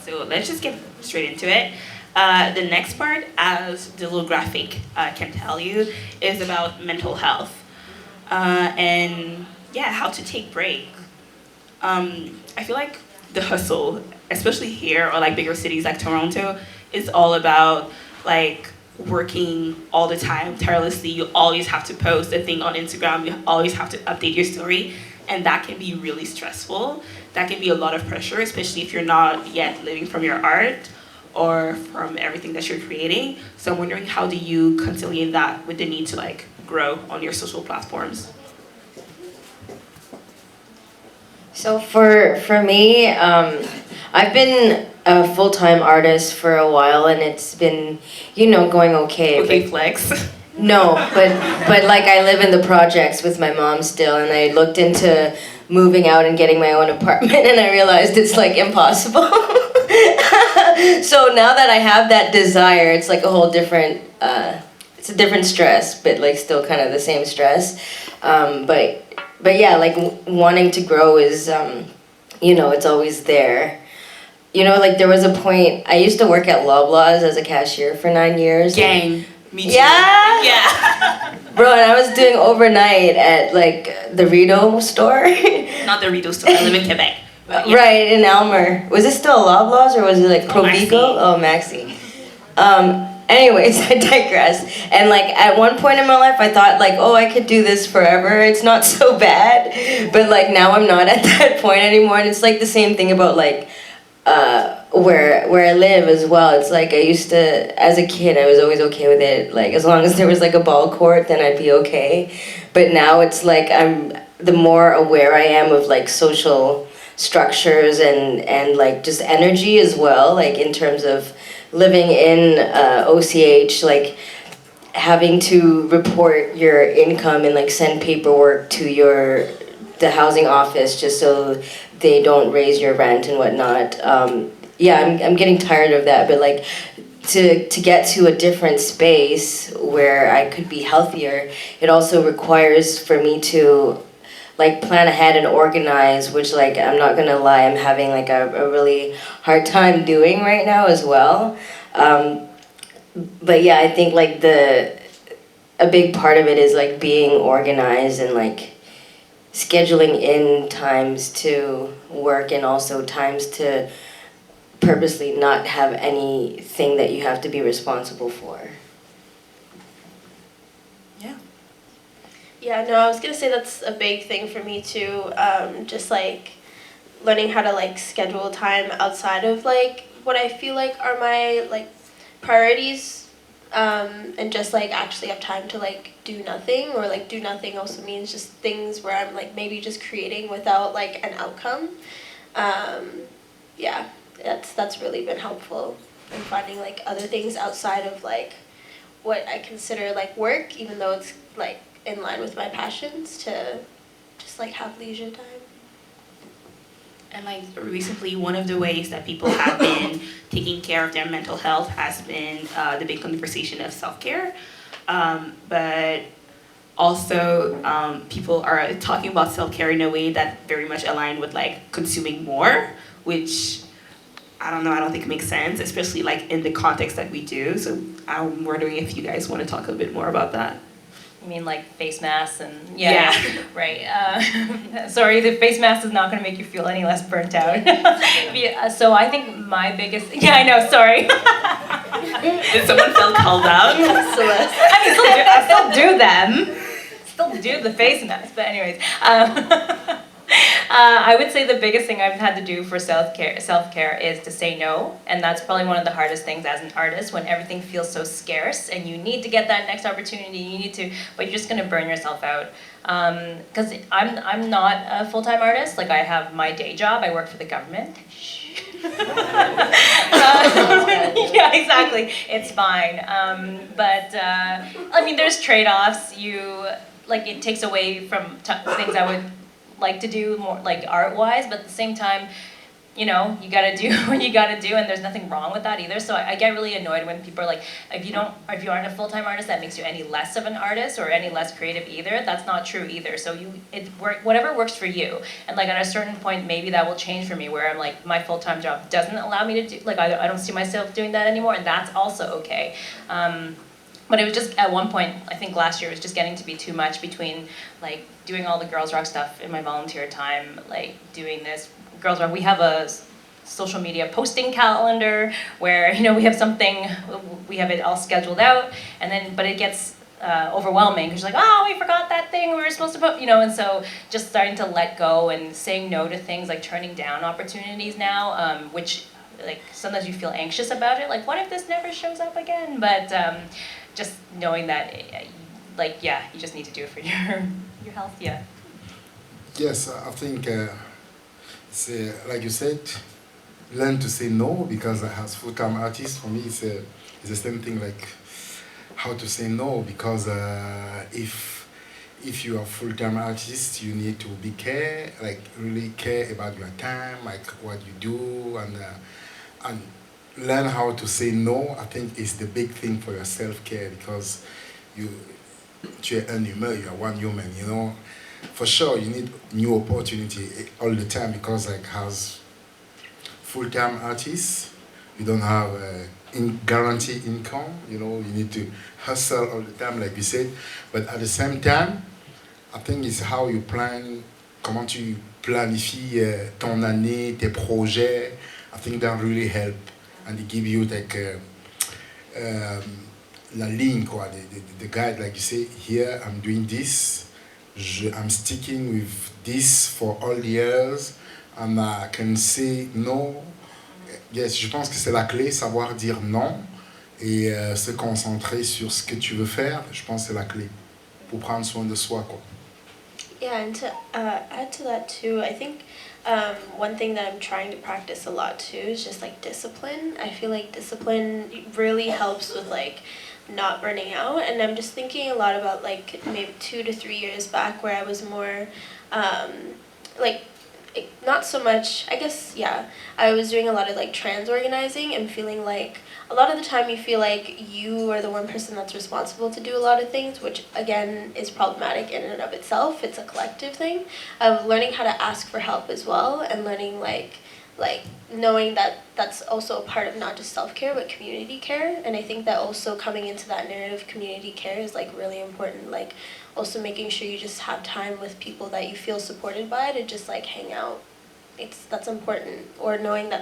So let's just get straight into it. The next part, as the little graphic can tell you, is about mental health and yeah, how to take breaks. I feel like the hustle, especially here or like bigger cities like Toronto, is all about like working all the time tirelessly. You always have to post a thing on Instagram. You always have to update your story, and that can be really stressful. That can be a lot of pressure, especially if you're not yet living from your art or from everything that you're creating. So I'm wondering, how do you conciliate that with the need to like grow on your social platforms? So for me, I've been a full-time artist for a while, and it's been, going okay. Okay, flex. No, but like I live in the projects with my mom still, and I looked into moving out and getting my own apartment, and I realized it's like impossible. So now that I have that desire, it's like a whole different, it's a different stress, but like still kind of the same stress. But yeah, like wanting to grow is, it's always there. Like there was a point, I used to work at Loblaws as a cashier for 9 years. Gang. Me too. Yeah? Yeah. Bro, and I was doing overnight at like the Rideau store. Not the Rideau store, I live in Quebec. Yeah. Right, in Elmer. Was it still Loblaws or was it like Provigo? Oh, Maxi. Anyways, I digress. And like at one point in my life, I thought like, oh, I could do this forever. It's not so bad. But like now I'm not at that point anymore. And it's like the same thing about like where I live as well. It's like I used to, as a kid, I was always okay with it. Like as long as there was like a ball court, then I'd be okay. But now it's like the more aware I am of like social structures and like just energy as well, like in terms of living in OCH, like having to report your income and like send paperwork to the housing office just so they don't raise your rent and whatnot. Yeah, I'm getting tired of that, but like to get to a different space where I could be healthier, it also requires for me to like plan ahead and organize, which like I'm not gonna lie, I'm having like a really hard time doing right now as well. But yeah, I think like a big part of it is like being organized and like scheduling in times to work and also times to purposely not have anything that you have to be responsible for. Yeah, no, I was gonna say that's a big thing for me too. Just like learning how to like schedule time outside of like what I feel like are my like priorities, and just like actually have time to like do nothing, or like do nothing also means just things where I'm like maybe just creating without like an outcome. Yeah, that's really been helpful in finding like other things outside of like what I consider like work, even though it's like in line with my passions, to just like have leisure time. And like recently, one of the ways that people have been taking care of their mental health has been the big conversation of self-care. But also, people are talking about self-care in a way that very much aligned with like consuming more, which I don't know, I don't think makes sense, especially like in the context that we do. So I'm wondering if you guys want to talk a bit more about that. You mean like face masks and yeah. Right. Sorry, the face mask is not going to make you feel any less burnt out. So I think my biggest I know. Sorry. Did someone feel called out? I still do them. Still do the face mask, but anyways. I would say the biggest thing I've had to do for self-care is to say no, and that's probably one of the hardest things as an artist, when everything feels so scarce and you need to get that next opportunity, but you're just going to burn yourself out. Because I'm not a full-time artist. Like I have my day job. I work for the government. Yeah, exactly. It's fine. But I mean, there's trade-offs. It takes away from things I would like to do more like art-wise, but at the same time, you know, you gotta do what you gotta do, and there's nothing wrong with that either. So I get really annoyed when people are like, if you aren't a full-time artist, that makes you any less of an artist or any less creative either. That's not true either. So whatever works for you. And like at a certain point, maybe that will change for me, where I'm like, my full-time job doesn't allow me to do, like I don't see myself doing that anymore, and that's also okay. But it was just at one point, I think last year, it was just getting to be too much between like doing all the Girls Rock stuff in my volunteer time, like doing this Girls Rock. We have a social media posting calendar where, you know, we have something, we have it all scheduled out, and then, but it gets overwhelming because you're like, oh, we forgot that thing we were supposed to put, you know, and so just starting to let go and saying no to things, like turning down opportunities now, which like sometimes you feel anxious about it, like what if this never shows up again, but just knowing that, like, yeah, you just need to do it for your health, yeah. Yes, I think, like you said, learn to say no, because as full-time artist, for me, it's the same thing, like how to say no, because if you are full-time artist, you need to really care about your time, like what you do, and learn how to say no. I think is the big thing for your self-care, because tu es un humain, you are one human, you know. For sure, you need new opportunity all the time, because like as full-time artists, you don't have guaranteed income, you know, you need to hustle all the time, like you said. But at the same time, I think it's how you plan, comment tu planifies ton année, tes projets. I think that really help, and it give you like la ligne, quoi, the guide, like you say, here I'm doing this, I'm sticking with this for all years, and I can say no. Yes, je pense que c'est la clé, savoir dire non et se concentrer sur ce que tu veux faire. Je pense que c'est la clé pour prendre soin de soi, quoi. Yeah, and to add to that too, I think one thing that I'm trying to practice a lot too is just like discipline. I feel like discipline really helps with like not burning out, and I'm just thinking a lot about like maybe 2 to 3 years back where I was more like not so much, I guess, yeah, I was doing a lot of like trans organizing and feeling like a lot of the time you feel like you are the one person that's responsible to do a lot of things, which again is problematic in and of itself. It's a collective thing of learning how to ask for help as well, and learning like knowing that that's also a part of not just self-care but community care. And I think that also coming into that narrative of community care is like really important, like also making sure you just have time with people that you feel supported by to just like hang out. That's important, or knowing that